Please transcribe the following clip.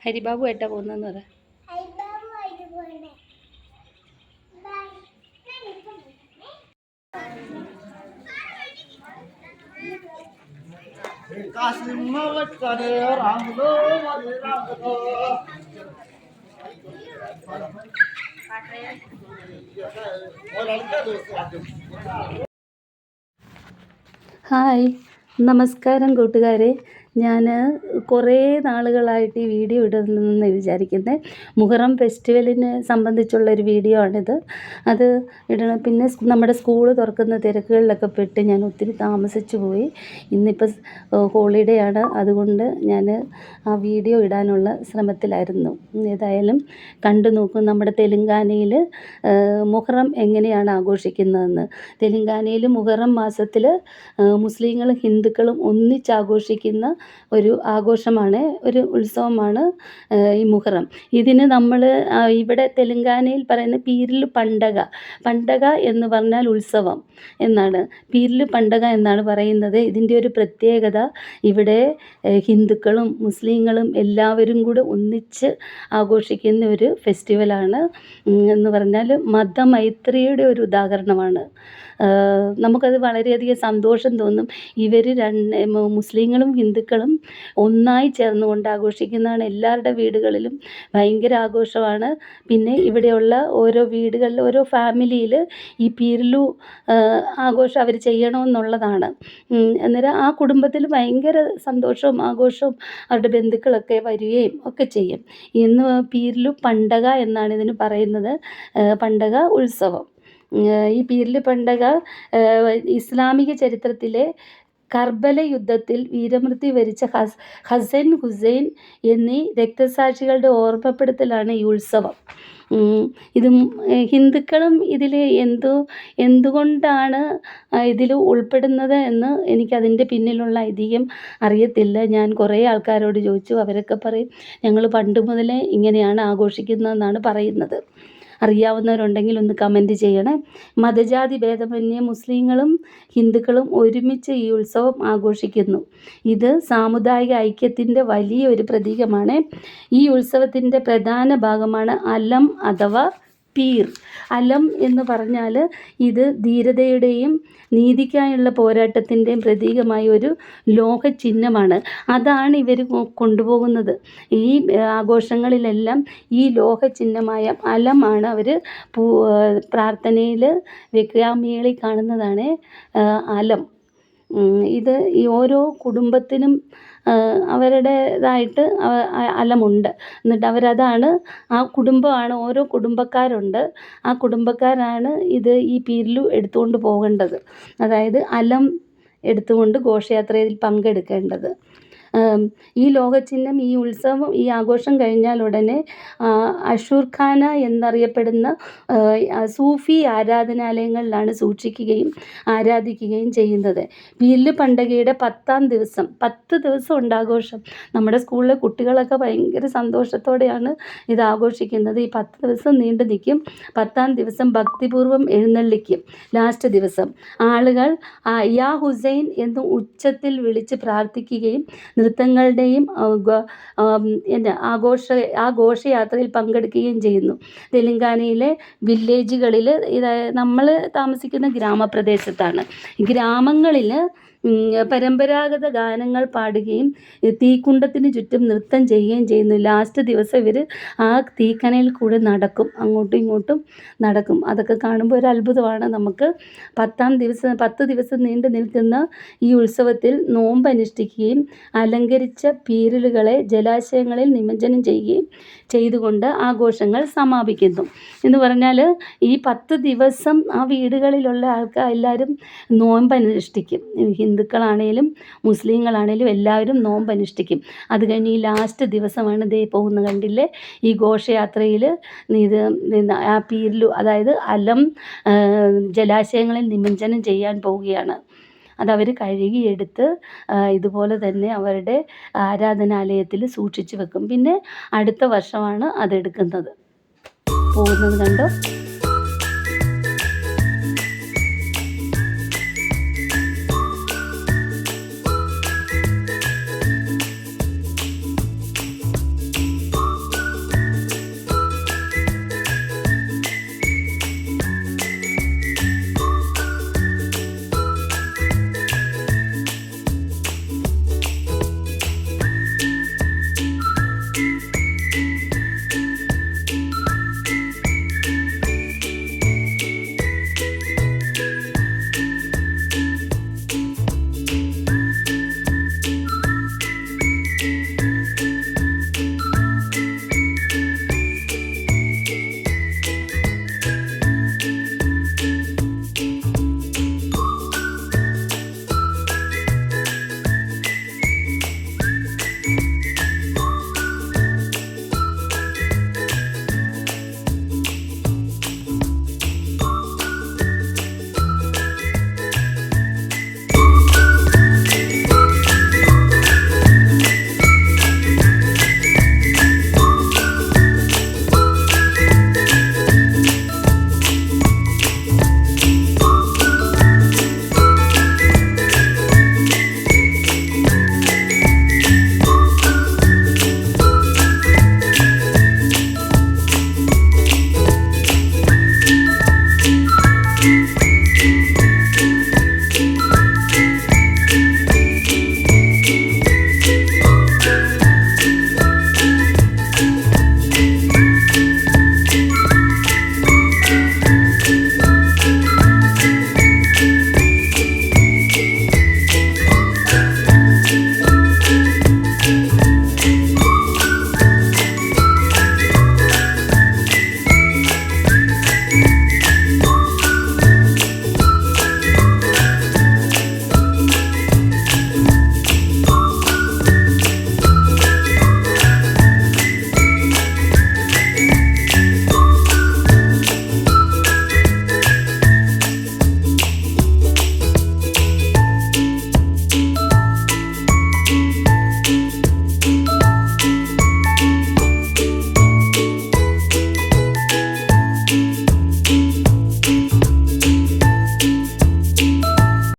ഹരിബാബു ഏട്ടാ പോകുന്നെന്ന് പറ. ഹായ്, നമസ്കാരം കൂട്ടുകാരെ. ഞാൻ കുറേ നാളുകളായിട്ട് ഈ വീഡിയോ ഇടുന്നെന്ന് വിചാരിക്കുന്നത്. മുഹറം ഫെസ്റ്റിവലിനെ സംബന്ധിച്ചുള്ളൊരു വീഡിയോ ആണിത്. അത് ഇടണം. പിന്നെ നമ്മുടെ സ്കൂൾ തുറക്കുന്ന തിരക്കുകളിലൊക്കെ പെട്ട് ഞാൻ ഒത്തിരി താമസിച്ചു പോയി. ഇന്നിപ്പോൾ ഹോളിഡേ ആണ്, അതുകൊണ്ട് ഞാൻ ആ വീഡിയോ ഇടാനുള്ള ശ്രമത്തിലായിരുന്നു. ഏതായാലും കണ്ടു നോക്കും നമ്മുടെ തെലുങ്കാനയിൽ മുഹറം എങ്ങനെയാണ് ആഘോഷിക്കുന്നതെന്ന്. തെലുങ്കാനയിൽ മുഹറം മാസത്തിൽ മുസ്ലിങ്ങളും ഹിന്ദുക്കളും ഒന്നിച്ചാഘോഷിക്കുന്ന ഒരു ആഘോഷമാണ്, ഒരു ഉത്സവമാണ് ഈ മുഹറം. ഇതിന് നമ്മൾ ഇവിടെ തെലുങ്കാനയിൽ പറയുന്ന പീരിൽ പണ്ടക. പണ്ടക എന്ന് പറഞ്ഞാൽ ഉത്സവം എന്നാണ്. പീരിൽ പണ്ടക എന്നാണ് പറയുന്നത്. ഇതിൻ്റെ ഒരു പ്രത്യേകത, ഇവിടെ ഹിന്ദുക്കളും മുസ്ലിങ്ങളും എല്ലാവരും കൂടെ ഒന്നിച്ച് ആഘോഷിക്കുന്ന ഒരു ഫെസ്റ്റിവലാണ് എന്ന് പറഞ്ഞാൽ മതമൈത്രിയുടെ ഒരു ഉദാഹരണമാണ്. നമുക്കത് വളരെയധികം സന്തോഷം തോന്നും. ഇവർ മുസ്ലിങ്ങളും ഹിന്ദുക്കളും ഒന്നായി ചേർന്നുകൊണ്ട് ആഘോഷിക്കുന്നതാണ്. എല്ലാവരുടെ വീടുകളിലും ഭയങ്കര ആഘോഷമാണ്. പിന്നെ ഇവിടെയുള്ള ഓരോ വീടുകളിൽ ഓരോ ഫാമിലിയിൽ ഈ പീരിലു ആഘോഷം അവർ ചെയ്യണമെന്നുള്ളതാണ്. അന്നേരം ആ കുടുംബത്തിൽ ഭയങ്കര സന്തോഷവും ആഘോഷവും അവരുടെ ബന്ധുക്കളൊക്കെ വരികയും ഒക്കെ ചെയ്യും. ഇന്ന് പീരിലു പണ്ടക എന്നാണ് ഇതിന് പറയുന്നത്, പണ്ടക ഉത്സവം. ഈ പീരിൽ പണ്ടക ഇസ്ലാമിക ചരിത്രത്തിലെ കർബല യുദ്ധത്തിൽ വീരമൃത്യു വരിച്ച ഹസൻ ഹുസൈൻ എന്നീ രക്തസാക്ഷികളുടെ ഓർമ്മപ്പെടുത്തലാണ് ഈ ഉത്സവം. ഇത് ഹിന്ദുക്കളും ഇതിൽ എന്തുകൊണ്ടാണ് ഇതിൽ ഉൾപ്പെടുന്നത് എന്ന് എനിക്കതിൻ്റെ പിന്നിലുള്ള ഐതിഹ്യം അറിയത്തില്ല. ഞാൻ കുറേ ആൾക്കാരോട് ചോദിച്ചു. അവരൊക്കെ പറയും ഞങ്ങൾ പണ്ട് മുതലേ ഇങ്ങനെയാണ് ആഘോഷിക്കുന്നതെന്നാണ് പറയുന്നത്. അറിയാവുന്നവരുണ്ടെങ്കിൽ ഒന്ന് കമൻറ്റ് ചെയ്യണേ. മതജാതി ഭേദമന്യേ മുസ്ലിങ്ങളും ഹിന്ദുക്കളും ഒരുമിച്ച് ഈ ഉത്സവം ആഘോഷിക്കുന്നു. ഇത് സാമുദായിക ഐക്യത്തിൻ്റെ വലിയൊരു പ്രതീകമാണ്. ഈ ഉത്സവത്തിൻ്റെ പ്രധാന ഭാഗമാണ് അലം അഥവാ പീർ. അലം എന്ന് പറഞ്ഞാൽ ഇത് ധീരതയുടെയും നീതിക്കായുള്ള പോരാട്ടത്തിൻ്റെയും പ്രതീകമായ ഒരു ലോഹ ചിഹ്നമാണ്. അതാണ് ഇവർ കൊണ്ടുപോകുന്നത്. ഈ ആഘോഷങ്ങളിലെല്ലാം ഈ ലോഹ ചിഹ്നമായ അലമാണ് അവർ പ്രാർത്ഥനയിൽ വെക്കുക. മേളിൽ കാണുന്നതാണ് അലം. ഇത് ഈ ഓരോ കുടുംബത്തിനും അവരുടേതായിട്ട് അലമുണ്ട്. എന്നിട്ട് അവരതാണ്, ആ കുടുംബമാണ്, ഓരോ കുടുംബക്കാരുണ്ട്. ആ കുടുംബക്കാരാണ് ഇത് ഈ പീരിലു എടുത്തുകൊണ്ട് പോകേണ്ടത്. അതായത് അലം എടുത്തുകൊണ്ട് ഘോഷയാത്രയിൽ പങ്കെടുക്കേണ്ടത്. ഈ ലോഹചിഹ്നം, ഈ ഉത്സവം, ഈ ആഘോഷം കഴിഞ്ഞാൽ ഉടനെ അഷൂർഖാന എന്നറിയപ്പെടുന്ന സൂഫി ആരാധനാലയങ്ങളിലാണ് സൂക്ഷിക്കുകയും ആരാധിക്കുകയും ചെയ്യുന്നത്. പീരിൽ പണ്ടകയുടെ 10ാം ദിവസം, 10 ദിവസം ഉണ്ട് ആഘോഷം. നമ്മുടെ സ്കൂളിലെ കുട്ടികളൊക്കെ ഭയങ്കര സന്തോഷത്തോടെയാണ് ഇത് ആഘോഷിക്കുന്നത്. ഈ 10 ദിവസം നീണ്ടു നിൽക്കും. 10ാം ദിവസം ഭക്തിപൂർവ്വം എഴുന്നള്ളിക്കും. ലാസ്റ്റ് ദിവസം ആളുകൾ യാ ഹുസൈൻ എന്ന് ഉച്ചത്തിൽ വിളിച്ച് പ്രാർത്ഥിക്കുകയും നൃത്തങ്ങളുടെയും ഘോഷയാത്രയിൽ പങ്കെടുക്കുകയും ചെയ്യുന്നു. തെലുങ്കാനയിലെ വില്ലേജുകളിൽ, നമ്മൾ താമസിക്കുന്ന ഗ്രാമപ്രദേശത്താണ്. ഗ്രാമങ്ങളിൽ പരമ്പരാഗത ഗാനങ്ങൾ പാടുകയും തീക്കുണ്ടത്തിന് ചുറ്റും നൃത്തം ചെയ്യുകയും ചെയ്യുന്നു. ലാസ്റ്റ് ദിവസം ഇവർ ആ തീക്കനയിൽ കൂടെ നടക്കും, അങ്ങോട്ടും ഇങ്ങോട്ടും നടക്കും. അതൊക്കെ കാണുമ്പോൾ ഒരു അത്ഭുതമാണ് നമുക്ക്. 10 ദിവസം നീണ്ടു നിൽക്കുന്ന ഈ ഉത്സവത്തിൽ നോമ്പ് അനുഷ്ഠിക്കുകയും അലങ്കരിച്ച പീരിലുകളെ ജലാശയങ്ങളിൽ നിമജ്ജനം ചെയ്യുകയും ചെയ്തുകൊണ്ട് ആഘോഷങ്ങൾ സമാപിക്കുന്നു. എന്ന് പറഞ്ഞാൽ ഈ 10 ദിവസം ആ വീടുകളിലുള്ള ആൾക്കാർ എല്ലാവരും നോമ്പ് അനുഷ്ഠിക്കും. ഹിന്ദുക്കളാണേലും മുസ്ലിങ്ങളാണേലും എല്ലാവരും നോമ്പ് അനുഷ്ഠിക്കും. അത് കഴിഞ്ഞ് ഈ ലാസ്റ്റ് ദിവസമാണ് ദേ പോകുന്ന കണ്ടില്ലേ, ഈ ഘോഷയാത്രയിൽ ഇത് ആ പീരിലു, അതായത് അലം ജലാശയങ്ങളിൽ നിമജ്ജനം ചെയ്യാൻ പോവുകയാണ്. അതവർ കഴുകിയെടുത്ത് ഇതുപോലെ തന്നെ അവരുടെ ആരാധനാലയത്തിൽ സൂക്ഷിച്ച് വെക്കും. പിന്നെ അടുത്ത വർഷമാണ് അതെടുക്കുന്നത്. പോകുന്നത് കണ്ടോ.